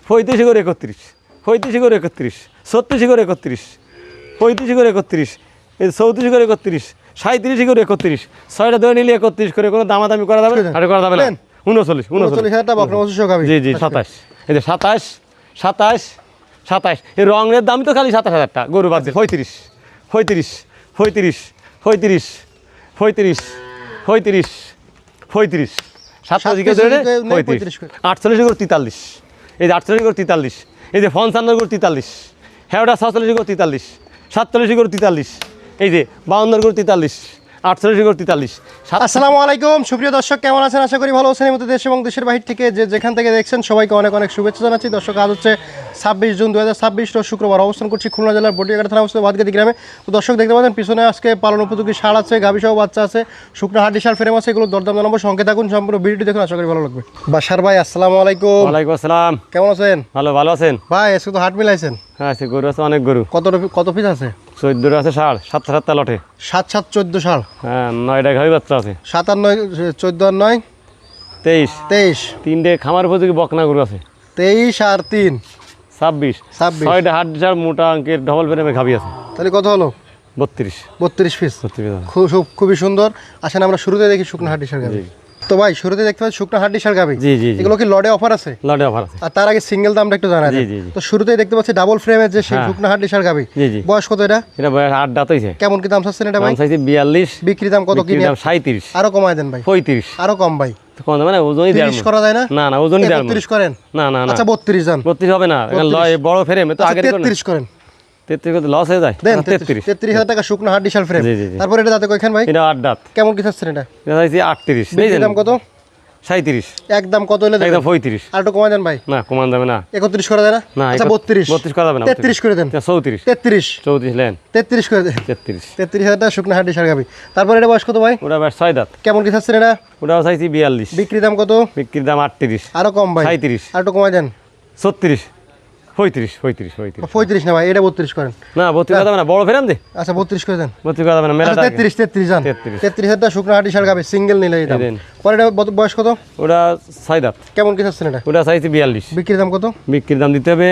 35 করে 31, 35 করে 31, 36 করে 31, 35 করে 31, এই 34 করে 31, 37 করে 31, 6টা ধরে নিলে 31 করে কোনো দামাদামি করা যাবে না, আর করা যাবে না। 39 টাকা বকনা 2500 গাবি। জি 27, এই যে 27, এই রঙের দাম তো খালি 27,000 টাকা, গরু বাদ দিয়ে 35, 35, 35, 35, 35, 35, 35, 27 করে 35, 48 করে 43, এই যে 48 করে 43, এই যে 55 করে 43, হ্যাঁ ওটা 46 করে 43, 47 করে 43, এই যে 52 করে 43, 48 করে 43। আসসালামু আলাইকুম সুপ্রিয় দর্শক, কেমন আছেন? আশা করি ভালো আছেন। এই মতো দেশ এবং দেশের বাহির থেকে যেখান থেকে দেখছেন সবাইকে অনেক অনেক শুভেচ্ছা জানাচ্ছি। দর্শক, আজ হচ্ছে 26 জুন 2026 রোজ শুক্রবার। অবস্থান করছি খুলনা জেলার বটিয়াঘাটা থানা অবস্থিত ভাতগাতি গ্রামে। তো দর্শক দেখতে পাচ্ছেন পিছনে আজকে পালন উপযোগী ষাঁড় আছে, গাভী সহ বাচ্চা আছে, শুকনো হাড্ডি ষাঁড় ফ্রেম আছে। এগুলো দরদাম জানাবো, সঙ্গে থাকুন, সম্পূর্ণ ভিডিওটি দেখুন, আশা করি ভালো লাগবে। বাশার ভাই আসসালামু আলাইকুম। ওয়ালাইকুম আসসালাম। কেমন আছেন? ভালো আছেন ভাই? আজকে তো হাট মিলাইছেন। হ্যাঁ আছে, গরু আছে অনেক গরু। কত পিস আছে? 14 আছে ষাঁড়, 7 লটে। 7 7 14 ষাঁড়। হ্যাঁ 9টা গাভী বাচ্চা আছে। 7 আর 9 14 আর 9 23, 23 3টে খামার উপযোগী বকনা গরু আছে। 23 আর 3 26, 6টা হাট ষাঁড় মোটা অঙ্কের ডবল ফ্রেমে গাভী আছে। তাহলে কত হলো? 32 পিস। 32। খুবই সুন্দর। আসেন আমরা শুরুতে দেখি শুকনো হাড্ডি ষাঁড় গাভী। তো ভাই শুরুতে দেখতে পাচ্ছি শুকনো হাড্ডি ষাঁড় গাভী। জি এগুলো কি লটে অফার আছে? লটে অফার আছে। আর তার আগে সিঙ্গেল দামটা একটু জানা যায়। তো শুরুতেই দেখতে পাচ্ছি ডাবল ফ্রেমের যে শুকনো হাড্ডি ষাঁড় গাভী। বয়স কত এটা? এটা বয়স 8 দাঁত হইছে। কেমন কি দাম চাচ্ছেন এটা ভাই? দাম চাইছি 42। বিক্রি দাম কত? কিনে দাম 37। আরো কমায় দেন ভাই। 35। আরো কম ভাই। কোন মানে ওজনই দেড় 30 করা যায় না? না ওজনই দেড় 30 করেন। না আচ্ছা 32 জান। 32 হবে না, এখন বড় ফ্রেম তো আগে 33 করেন। 33 করতে লস হয়ে যায়। দেন 33,000 টাকা শুকনো হাড্ডি ষাঁড় ফ্রেম। তারপর এটা দাঁতে কয়খান ভাই? এটা 8 দাঁত। কেমন কি চাচ্ছেন এটা? এটা চাইছি 38। বিক্রি দাম কত? 37। একদম কত হলে দেন? একদম 35। আর একটু কমায় দেন ভাই। না কমান যাবে না। 31 করা যায় না? না আচ্ছা 32 করা যাবে না। 33 করে দেন। 34 33 লেন। 33 করে দেন। 33,000 টাকা শুকনো হাড্ডি ষাঁড় গাভী। তারপর এটা বয়স কত ভাই? ওটা বেশ 6 দাঁত। কেমন কি চাচ্ছেন এটা? ওটাও চাইছি 42। বিক্রি দাম কত? বিক্রির দাম 38। আরো কম ভাই। 37। আর একটু কমায় দেন। 36 35 35 না ভাই, এটা 32 করেন। না 32 করা যাবে না, বড় ফ্রেম দে। আচ্ছা 32 করে দেন। 32 করা যাবে না, মেলা 33 জান। 33,000 টাকা শুকনো হাড্ডি ষাঁড় গাভী সিঙ্গেল নিলে এই দাম। পরে এটা বয়স কত? ওটা 6 দাঁত। কেমন কি চাচ্ছেন এটা? ওটা চাইছি 42। বিক্রির দাম কত? বিক্রির দাম দিতে হবে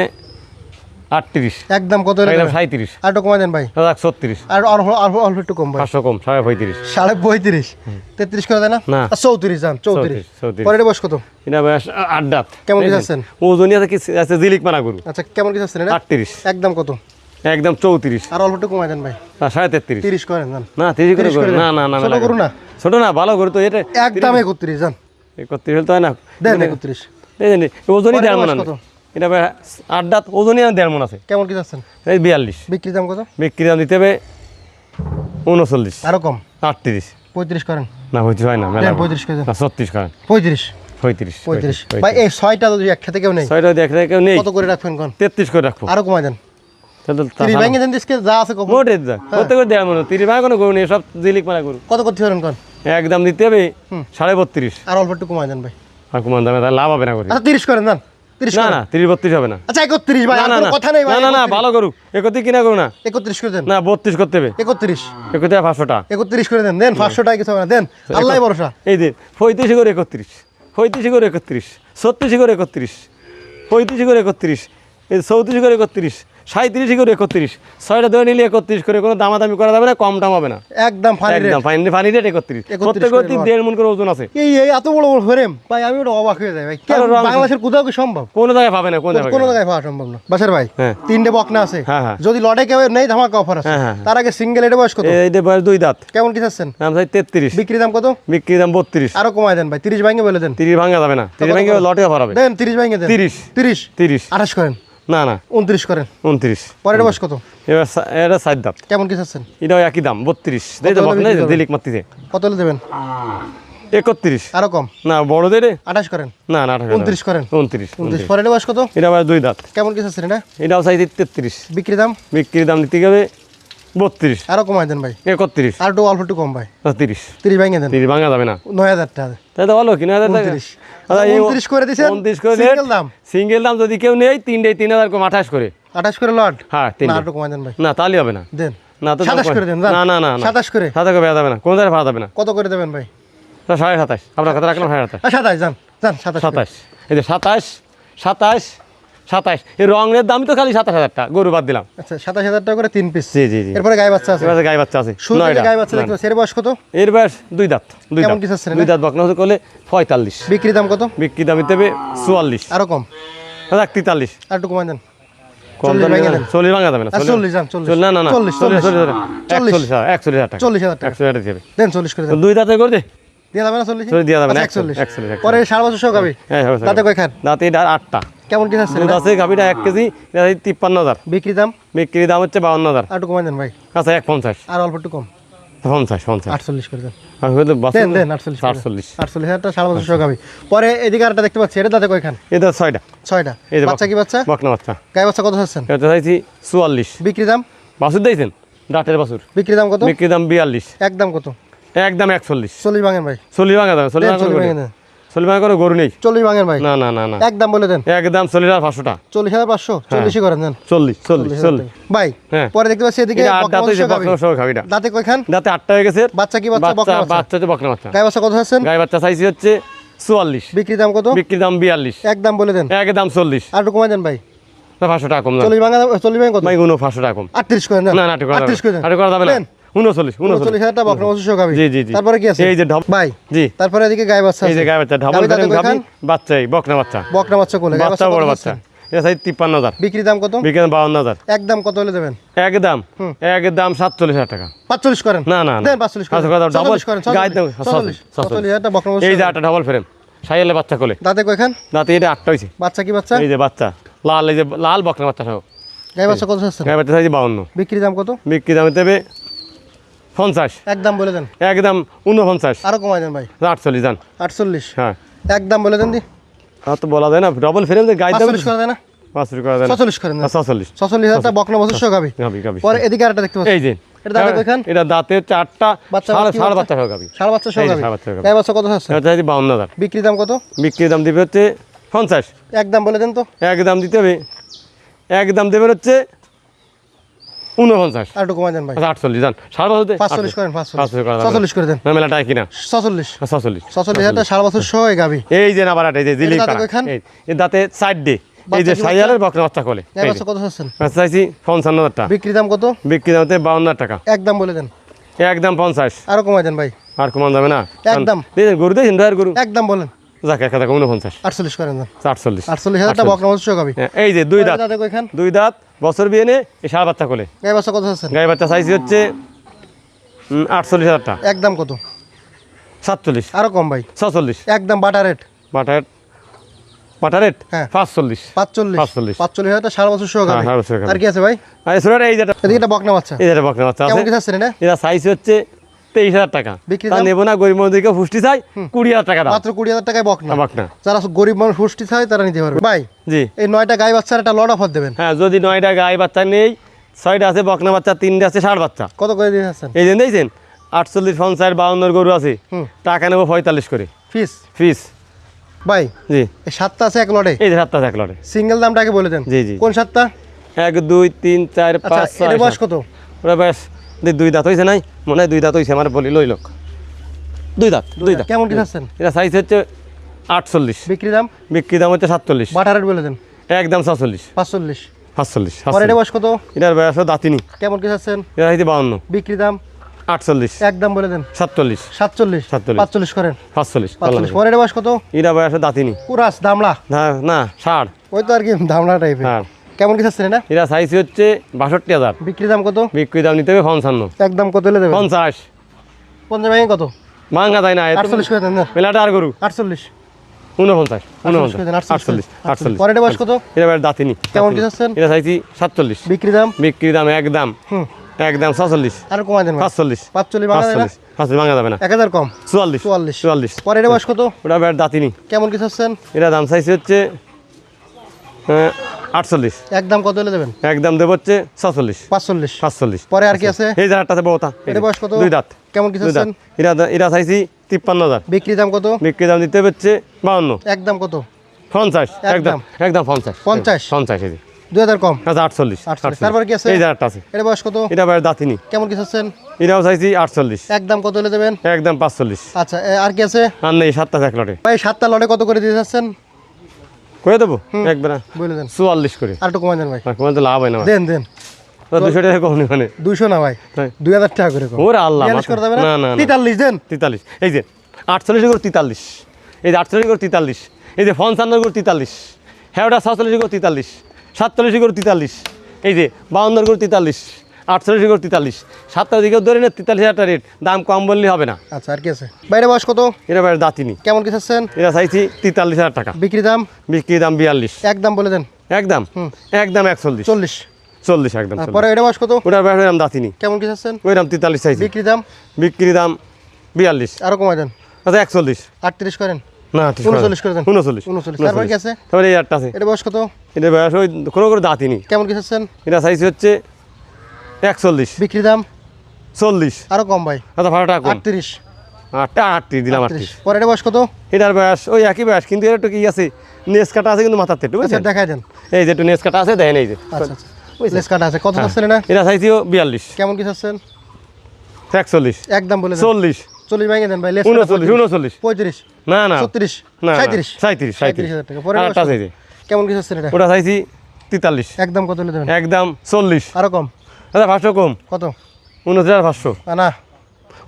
38। একদম কত হলে? একদম 37। আর একটু কমায় দেন ভাই। 36। আর অল্প একটু কম ভাই। 500 কম, 35.5। 35.5 33 করে দেয় না? না 34 জান। 34। পরে এটা বয়স কত? এটা বয়স 8 দাঁত। কেমন কি চাচ্ছেন? ওজনই আছে কি আছে জিলিক মানা গরু। আচ্ছা কেমন কি চাচ্ছেন এটা? 38। একদম কত? একদম 34। আর অল্প একটু কমায় দেন ভাই। 33.5। 30 করেন জান। না 30 করে করো। না ছোট করু না। ছোট না, ভালো গরু তো এটা। একদম 31 জান। 31 হল তো হয় না। দেন 31। এই জানি ওজনই দেড় মন আছে। এটা 8 দাঁত, ওজনই দেড় মন আছে। কেমন কি চাচ্ছেন? এই 42। বিক্রি দাম কত? বিক্রি দাম দিতে হবে 39। আরো কম। 38। 35 করেন। না হইতে হয় না, মেলা 35 করে দেন। না 36 করেন। 35 ভাই। এই 6টা যদি একসাথে কেউ নেই, 6টা দেখতে কেউ নেই, কত করে রাখবেন কোন? 33 করে রাখবো। আরো কমায় দেন। 30 ভাঙে দেন, দিসকে যা আছে কম। মোটে যা কত করে দেয়া মনে 30 ভাঙা কোনো গরু নেই, সব জিলিক মারা গরু। কত করতে পারেন কোন? একদম দিতে হবে 32.5। আর অল্প একটু কমায় দেন ভাই। আর কমান দামে তাহলে লাভ হবে না করে। আচ্ছা 30 করেন জান। 30 না 30-32 হবে না। আচ্ছা 31 ভাই। আর কোনো কথা নেই ভাই। না ভালো গরু 31 কিনা গরু না। 31 করে দেন। না 32 করতে হবে। 31 500 টাকা। 31 করে দেন। দেন 500 টাকা কিছু হবে না, দেন। আল্লাহই ভরসা। এই যে 35 করে 31, 35 করে 31, 36 করে 31, 35 করে 31, এই 34 করে 31, 37 করে 31, 6টা ধরে নিলে 31 করে কোনো দামাদামি করা যাবে না, কম দাম হবে না। একদম ফাইন রেট। একদম ফাইন রেট 31। প্রত্যেক 1.5 মণ করে ওজন আছে। এই এত বড় বড় ফ্রেম ভাই, আমি ওটা অবাক হয়ে যাই ভাই। বাংলাদেশের কোথাও কি সম্ভব? কোন জায়গায় পাবে না, কোন জায়গায় পাওয়া সম্ভব না। বাসার ভাই 3টে বকনা আছে। যদি লটে কেউ নেই, ধামাকা অফার আছে। তার আগে সিঙ্গেল এটা বয়স কত? এইটা বয়স 2 দাঁত। কেমন কি চাচ্ছেন? দাম চাই 33। বিক্রি দাম কত? বিক্রি দাম 32। আরো কমায় দেন ভাই। 30 ভাঙে বলে দেন। 30 ভাঙা যাবে না, 30 ভাঙে লটে অফার হবে। দেন 30 ভাঙে দেন। 30 28 করেন। না 29 করেন। 29। পরের বয়স কত? এবার এটা 7 দাঁত। কেমন কি চাচ্ছেন? এটাও একই দাম 32। দেই তো বকনা দিলিক মাটিতে। কত হলে দেবেন? 31। আরো কম। না বড় দে রে। 28 করেন। না 29 করেন। 29। পরের বয়স কত? এটা আবার 2 দাঁত। কেমন কি চাচ্ছেন এটা? এটাও চাইছি 33। বিক্রি দাম? বিক্রির দাম দিতে হবে 32। আরো কমায় দেন ভাই। 31। আর অল্প একটু কম ভাই। 30 ভাঙে দেন। 30 ভাঙা যাবে না। 9000 টাকা। তাই তো ভালো কি 9000 টাকা। 29 করে দিছেন। 29 করে সিঙ্গেল দাম। সিঙ্গেল দাম যদি কেউ নেই 3000 কম 28 করে। 28 করে লট। হ্যাঁ 3। না একটু কমায় দেন ভাই। না তাহলে হবে না। দেন। না তো 27 করে দেন। না 27 করে। 27 করে যাবে না, কোন জায়গায় পাওয়া যাবে না। কত করে দেবেন ভাই? 27.5 আপনার কথা রাখলাম। 27 27 জান 27। এই যে 27, 27 এই রঙের দাম তো খালি 27,000 টাকা গরু বাদ দিলাম। আচ্ছা 27,000 টাকা করে 3 পিস। জি জি জি। এরপরে গাই বাচ্চা আছে, এবার গাই বাচ্চা আছে শুরু থেকে 9টা। গাই বাচ্চা দেখতে পাচ্ছি। এর বয়স কত? এর বয়স 2 দাঁত। 2 কেমন দাঁত কি চাচ্ছেন? 2 দাঁত বকনা হচ্ছে করলে 45। বিক্রি দাম কত? বিক্রি দাম দিতে হবে 44। আরো কম, 43 আর একটু কমাই দেন। কম 40 দাম ভেঙে দেন। 40 ভাঙা যাবে না। 40 যান, 40 না না না 40 40 40 41,000 টাকা। 40,000 টাকা 100,000 টাকা দেবে। দেন, 40 করে দেন। 2 দাঁতে করে দে। দিয়ে যাবে না 40? চল্লিশ দেওয়া যাবে না, আচ্ছা, 41। 41। পরে 7.5 বছর সহ গাবি। হ্যাঁ হ্যাঁ দাঁতে কয় খান? দাঁতে এটা 8টা। কেমন কি চাচ্ছেন? দুধ আছে গাভিটা 1 কেজি 53,000। বিক্রি দাম বিক্রি দাম হচ্ছে 52,000। আর একটু কমাই দেন ভাই, আচ্ছা 150। আর অল্প একটু কম, 50 48 করে দেন। আমি হয়তো দেন দেন 48 করে দেন। 48। 48,000 টাকা 7.5 বছর সহ গাবি। পরে এদিকে আরেকটা দেখতে পাচ্ছি, এটা দাঁতে কয় খান? এটা 6টা। 6টা। এই যে বাচ্চা কি বাচ্চা? বকনা বাচ্চা। গাই বাচ্চা কত চাচ্ছেন? এটা চাইছি 44। বিক্রি দাম? বাছুর দিয়েছেন দাঁতের বাছুর। বিক্রি দাম কত? বিক্রি দাম 42। একদম কত? একদম 41। 40 ভাঙেন ভাই। 40 ভাঙা যাবে। 40 দেন, ভাঙা 40 করে ভাঙেন দেন। 40 ভাঙা করে গরু নেই। 40 ভাঙেন ভাই। না না না না একদম বলে দেন। একদম 40,500 টাকা। 40,500। 40 করেন দেন। 40 40 40। ভাই হ্যাঁ। পরে দেখতে পাচ্ছি এদিকে এটা 8 বকনা দাঁত হয়েছে বংশ গাভী। বকনা সহ গাভিটা। দাঁতে কয় খান? দাঁতে 8টা হয়ে গেছে। বাচ্চা কি বাচ্চা? বকনা বাচ্চা। বাচ্চা হচ্ছে বকনা বাচ্চা। গাই বাচ্চা কত চাচ্ছেন? গাই বাচ্চা চাইছি হচ্ছে 44। বিক্রি দাম কত? বিক্রি দাম 42। একদম বলে দেন। একদম 40। আর একটু কমাই দেন ভাই। 500 টাকা কম দাম। 40 ভাঙা 40 ভাঙা কত? ভাই 500 টাকা কম। 38 করেন দেন। না না 38 করে দেন। আরে করা যাবে না। দেন। 39 39,000 টাকা বকনা বংশ সহ গাভী। জি জি জি। তারপরে কি আছে? এই যে ঢপ। ভাই জি। তারপরে এদিকে গাই বাচ্চা এই যে আছে। গাই বাচ্চা ঢবল গাভী দাঁতে ফ্রেম কয় গাভী খান? বাচ্চাই বকনা বাচ্চা। বকনা বাচ্চা কোলে। গাই বাচ্চা বাচ্চা বড় কত বাচ্চা। চাচ্ছেন? এটা চাই 53,000। বিক্রি দাম কত? বিক্রি দাম 52,000। একদম কত হলে দেবেন? একদম একদম 47,000 টাকা। 45 করেন। না না না। দেন 45 করেন। আচ্ছা, কথা ডাবল 46 করেন। গাই দাম 46,000 টাকা বকনা বংশ। এই যে 8টা ডাবল ফ্রেম সাইয়ালে বাচ্চা কোলে। দাঁতে কয় খান? দাঁতে এটা 8টা হইছে। বাচ্চা কি বাচ্চা? এই যে বাচ্চা লাল, এই যে লাল বকনা বাচ্চা সহ। গাই বাচ্চা কত চাচ্ছেন? গাই বাচ্চা চাইছি 52। বিক্রি দাম কত? বিক্রি দাম দেবে 50। একদম বলে দেন। একদম 49। আরো কমাই দেন ভাই। 48 জান। 48। হ্যাঁ একদম বলে দেন দি। আর তো বলা যায় না ডবল ফ্রেম গাই দাম 45 করে দেন না? 5 করে দেন। 46 করেন না? 46। 46,000 টাকা বকনা বংশ সহ গাভী। গাবি গাবি। পরে এদিকে আরেকটা দেখতে পাচ্ছি। এই যে এটা দাঁতে কয় খান? এটা দাঁতে 4টা বাচ্চা কি সাড়ে বাচ্চা? বাচ্চা সহ গাবি। ষাঁড় বাচ্চা সহ এই যে গাভী। ষাঁড় বাচ্চা গাভী। গাই বাচ্চা কত চাচ্ছেন? এটা চাইছি 52,000। বিক্রি দাম কত? বিক্রি দাম দিবে হচ্ছে 50। একদম বলে দেন তো। একদম দিতে হবে একদম দেবেন হচ্ছে 49। আর একটু কমাই দেন ভাই। আচ্ছা 48 জান। সাড়ে বাচ্চা 45 করেন। 45 করে দেন। 46 করে দেন। না মেলাটাই কিনা 46। 46। 46,000 টাকা ষাঁড় বাচ্চা সহ এই গাভী। এই যে না বাড়াটা এই যে জিলি দাঁতে পাড়া। কয়খান? এই দাঁতে সাইড ডে এই যে বাচ্চা কি সাইয়ালের বকনা বাচ্চা কোলে। গাই বাচ্চা কত চাচ্ছেন? আচ্ছা চাইছি 55,000 টাকা। বিক্রি দাম কত? বিক্রি দাম হচ্ছে 52,000 টাকা। একদম বলে দেন। একদম 50। আরো কমাই দেন ভাই। আর কমান যাবে না। একদম। দেখেন গরু দেখেন ড্রাইভার গরু একদম বলেন। যাক এক টাকা 49। 48 করেন দেন। 48। 48,000 টাকা বকনা বংশ সহ গাভী। এই যে দুই দাঁত দাঁতে কয় খান? 2 দাঁত বছর বিয়ে নে এই সাড়ে বাচ্চা কোলে। গাই বাচ্চা কত চাচ্ছেন? গাই বাচ্চা চাইছি হচ্ছে 48,000 টাকা। একদম কত? 47। আরো কম ভাই। 46। একদম বাটা রেট। বাটা রেট হ্যাঁ। 45। 45। 45 45,000 টাকা ষাঁড় বাচ্চা সহ গাভী। হ্যাঁ, ষাঁড় বাচ্চা গাভী। আর কি আছে ভাই? আর এছাড়া এই যেটা এদিকে একটা বকনা বাচ্চা। এই যেটা বকনা বাচ্চা কেমন আছে কি চাচ্ছেন এটা? এটা সাইজ হচ্ছে 23,000 টাকা। বিক্রি তা দাম? নেবো না গরিব মানুষদেরকে ফুষ্টি চাই 20,000 টাকা দাম। মাত্র 20,000 টাকায় বকনা। বকনা যারা গরিব মানুষ পুষ্টি চায় তারা নিতে পারবে। ভাই জি এই 9টা গাই বাচ্চার একটা লট অফার দেবেন। হ্যাঁ যদি 9টা গাই বাচ্চা নেই 6টা আছে বকনা বাচ্চা 3টা আছে ষাঁড় বাচ্চা। কত করে দিয়ে যাচ্ছেন? এই যে দেখছেন 48 50 52 গরু আছে টাকা নেবো 45 করে ফিস। ফিস। ভাই জি এই 7টা আছে এক লটে। এই যে 7টা এক লটে। সিঙ্গেল দামটা আগে বলে দেন। জি জি। কোন 7টা? 1 2 3 4 আচ্ছা 5 এর 6 বয়স কত? ওরা ব্যাস 2 দাঁত হয়েছে নাই মনে হয় 2 দাঁত হয়েছে আমার বলি লই লোক 2 দাঁত 2 দাঁত। কেমন কি যাচ্ছেন? এটা সাইজ হচ্ছে 48। বিক্রি দাম? বিক্রি দাম হচ্ছে 47। বাটা রেট বলে দেন। একদম 46। 45। 45 পরে এটা বয়স কত? এটার বয়স দাঁতিনি। কেমন কি যাচ্ছেন? এটা হইতে 52। বিক্রি দাম? 48। একদম বলে দেন। 47। 47। 47 45 করেন। 45 45। পরে এটা বয়স কত? এটা বয়স দাঁতিনি। কুরাস দামলা। না না ষাঁড়। ওই তো আর কি দামলা টাইপের। হ্যাঁ কেমন কি যাচ্ছেন এটা? এটা সাইজ হচ্ছে 62,000। বিক্রি দাম কত? বিক্রি দাম নিতে হবে 55। একদম কত হলে দেবেন? 50 পঞ্চাশ ভাঙে কত? ভাঙা যায় না 48 করে দেন না? মেলাটা আর গরু 48। 49 48 করে দেন, 48 48। পরে এটা বয়স কত? এটা বয়স দাঁতিনি। কেমন কি যাচ্ছেন? এটা চাইছি 47। বিক্রি দাম? বিক্রি দাম একদম হুম একদম 46। আর কমাই দেন ভাই। 45 45 ভাঙা যায় না? 45 ভাঙা যাবে না। 1000 কম। 44 44। 44। পরে এটা বয়স কত? ওটা বয়স দাঁতিনি। কেমন কি চাচ্ছেন? এটা দাম চাইছি হচ্ছে 48। একদম কত হলে দেবেন? একদম দেব হচ্ছে 46 45। 45। পরে আর কি আছে? এই যে একটা আছে বউতা এটা বয়স কত? 2 দাঁত। কেমন কি 2 দাঁত। চাচ্ছেন? এটা চাইছি 53,000। বিক্রি দাম কত? বিক্রি দাম দিতে হচ্ছে 52। একদম কত? 50 একদম একদম। একদম 50 50 50 এই যে 2000 কম। আচ্ছা 48 48 তারপর কি আছে? এই যে একটা আছে এটা বয়স কত? এটা বয়স দাঁতিনি। কেমন কি চাচ্ছেন? এটাও চাইছি 48। একদম কত হলে দেবেন? একদম 45। আচ্ছা আর কি আছে? আর নেই 7টা এক লটে। ভাই 7টা লটে কত করে দিয়ে যাচ্ছেন? করে দেবো একবার বলে দেন 44 করে। আর একটু কমাই দেন ভাই, আর কমাতে লাভ হয় না ভাই। দেন দেন 200 টাকা কম নেই মানে 200 না ভাই, হ্যাঁ। 2000 টাকা করে কম। ওরে আল্লাহ, 42 করে দেবেন না, না, না। 43 দেন। 43, এই যে 48 করে 43, এই যে 48 করে 43, এই যে 55 করে 43, হ্যাঁ ওটা 47 করে 43, 47 করে 43, এই যে 52 করে 43, 48 করে 43, 7 দিকে ধরে না 43,000 টাকা রেট, দাম কম বললে হবে না। আচ্ছা আর কি আছে? বাইরে বয়স কত? এটা বাইরে দাঁতিনি, কেমন কি চাচ্ছেন? এটা চাইছি 43,000 টাকা, বিক্রি দাম? বিক্রি দাম 42, একদম বলে দেন। একদম একদম 41, 40। 40 একদম। পরে এটা বয়স কত? ওটার বাইরে দাম দাঁতিনি, কেমন কি চাচ্ছেন? ওই দাম 43 চাইছি, বিক্রি দাম? বিক্রি দাম 42, আরো কমাই দেন। আচ্ছা 41, 38 করেন। না 39 করে দেন। 39, 39। তারপরে কি আছে? তারপরে এই আটটা আছে, এটা বয়স কত? এটা বয়স ওই কোনো করে দাঁতিনি, কেমন কি চাচ্ছেন? এটা চাইছি হচ্ছে 41, বিক্রি দাম? 40, আরো কম ভাই, আচ্ছা ভাড়া টাকা কম, 38। 38 দিলাম, 38। পরে এটা বয়স কত? এটার বয়স ওই একই বয়স, কিন্তু এর একটু কি আছে, নেস কাটা আছে কিন্তু মাথার একটু আচ্ছা বুঝছেন, দেখাই দেন। এই যে একটু নেস কাটা আছে, দেখেন এই যে আচ্ছা আচ্ছা, লেস কাটা আছে। কত চাচ্ছেন এটা? এটা চাইছিও 42, কেমন কি চাচ্ছেন? 41, একদম বলে দেন। 40, 40 ভেঙে দেন ভাই। লেস 39, 39, 35, না না 36, না 37, 37, 37,000 টাকা। পরে আটটা চাইছি, কেমন কি চাচ্ছেন এটা? ওটা চাইছি 43, একদম কত হলে দেবেন? একদম 40, আরো কম? আচ্ছা 500 কম, কত? 29,500, না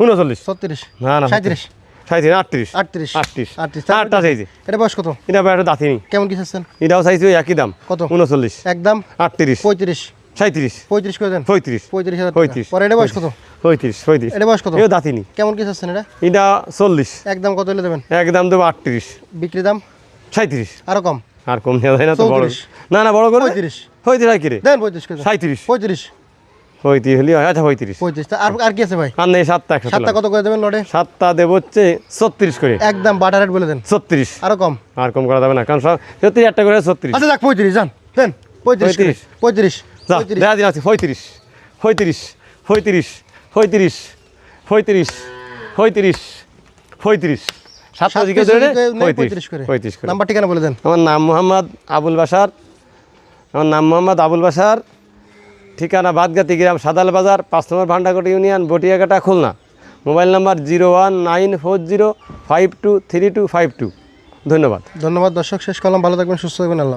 39, 36, না না 37, 37, 38, 38, 38, আটটা চাইছি, এটা বয়স কত? এটা বয়স দাঁতিনি, কেমন কি চাচ্ছেন? এটাও চাইছি ওই একই দাম, কত? 39, একদম 38, 35, 37, 35 করে দেন। 35, 35,000 টাকা। 35, পরে এটা বয়স কত? 35, 35, এটা বয়স কত? এও দাঁতিনি, কেমন কি চাচ্ছেন এটা? এটা 40, একদম কত হলে দেবেন? একদম দেবো 38, বিক্রি দাম? 37, আরো কম? আর কম নেওয়া যায় না তো, বড় 34, না না বড় করে 35, 35 হয় কি রে, দেন 35 করে দেন। 37, 35, 35 হলে হয়, আচ্ছা 35, 35। আর আর কি আছে ভাই? আর নেই 7টা, 7টা কত করে দেবেন লটে? 7টা দেবো হচ্ছে 36 করে, একদম বাটার রেট বলে দেন। 36, আরো কম? আর কম করা যাবে না, কারণ সব 36 একটা করে 36, আচ্ছা যাক 35 যান, দেন 35 করে। 35, যা 35, দেখা দিন আছে 35, 35, 35, 35, 35, 35, 35, 7টা দিকে ধরে 35 করে। 35 করে। নাম্বার ঠিকানা বলে দেন। আমার নাম মোহাম্মদ আবুল বাশার, আমার নাম মোহাম্মদ আবুল বাশার, ঠিকানা বাদগাতি গ্রাম, সাদাল বাজার, 5 নম্বর Bhandarkot union, Batiaghata, Khulna. Mobile number 01940523252। ধন্যবাদ। ধন্যবাদ দর্শক, শেষ করলাম। ভালো থাকবেন, সুস্থ থাকবেন। আল্লাহ।